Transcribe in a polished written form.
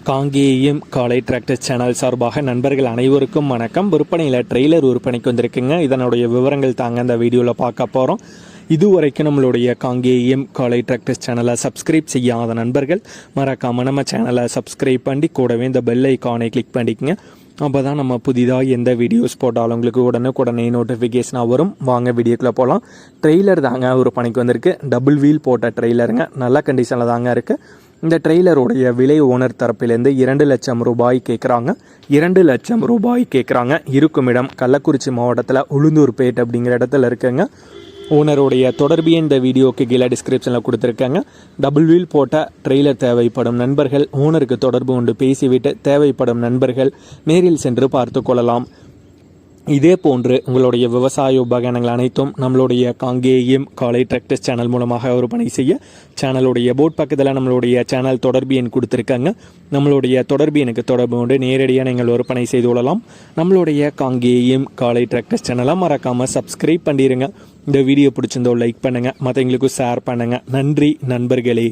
காங்கேயம் காலை tractor channel சார்பாக நண்பர்கள் அனைவருக்கும் வணக்கம். விற்பனையில் ட்ரெய்லர் விற்பனைக்கு வந்திருக்குங்க. இதனுடைய விவரங்கள் தாங்க இந்த வீடியோவில் பார்க்க போகிறோம். இதுவரைக்கும் நம்மளுடைய காங்கேயம் காலை டிராக்டர் சேனலை சப்ஸ்கிரைப் செய்யாத நண்பர்கள் மறக்காமல் நம்ம சேனலை சப்ஸ்கிரைப் பண்ணி கூடவே இந்த பெல் ஐக்கானை கிளிக் பண்ணிக்கங்க. அப்போ தான் நம்ம புதிதாக எந்த வீடியோஸ் போட்டாலும் உங்களுக்கு உடனே நோட்டிஃபிகேஷனாக வரும். வாங்க வீடியோக்குள்ளே போகலாம். ட்ரெய்லர் தாங்க விற்பனைக்கு வந்திருக்கு. டபுள் வீல் போட்ட ட்ரெய்லருங்க. நல்ல கண்டிஷனில் தாங்க இருக்குது. இந்த ட்ரெய்லருடைய விலை ஓனர் தரப்பிலேருந்து 2 லட்சம் ரூபாய் கேட்குறாங்க. 2 லட்சம் ரூபாய் கேட்குறாங்க. இருக்கும் இடம் கள்ளக்குறிச்சி மாவட்டத்தில் உளுந்தூர்பேட் அப்படிங்கிற இடத்துல இருக்குங்க. ஓனருடைய தொடர்பு இந்த வீடியோக்கு கீழே டிஸ்கிரிப்ஷனில் கொடுத்துருக்காங்க. டபுள் வீல் போட்ட ட்ரெய்லர் தேவைப்படும் நண்பர்கள் ஓனருக்கு தொடர்பு கொண்டு பேசிவிட்டு தேவைப்படும் நண்பர்கள் நேரில் சென்று பார்த்து கொள்ளலாம். இதே போன்று உங்களுடைய விவசாய உபகரணங்கள் அனைத்தும் நம்மளுடைய காங்கேயம் காலை டிராக்டர்ஸ் சேனல் மூலமாக விற்பனை செய்ய சேனலுடைய போர்ட் பக்கத்தில் நம்மளுடைய சேனல் தொடர்பு எண் கொடுத்துருக்காங்க. நம்மளுடைய தொடர்பு எனக்கு தொடர்பு கொண்டு நேரடியாக நீங்கள் விற்பனை செய்து கொள்ளலாம். நம்மளுடைய காங்கேயம் காலை டிராக்டர்ஸ் சேனலை மறக்காமல் சப்ஸ்கிரைப் பண்ணிடுங்க. இந்த வீடியோ பிடிச்சிருந்தோ லைக் பண்ணுங்கள், மற்றவங்களுக்கும் ஷேர் பண்ணுங்கள். நன்றி நண்பர்களே.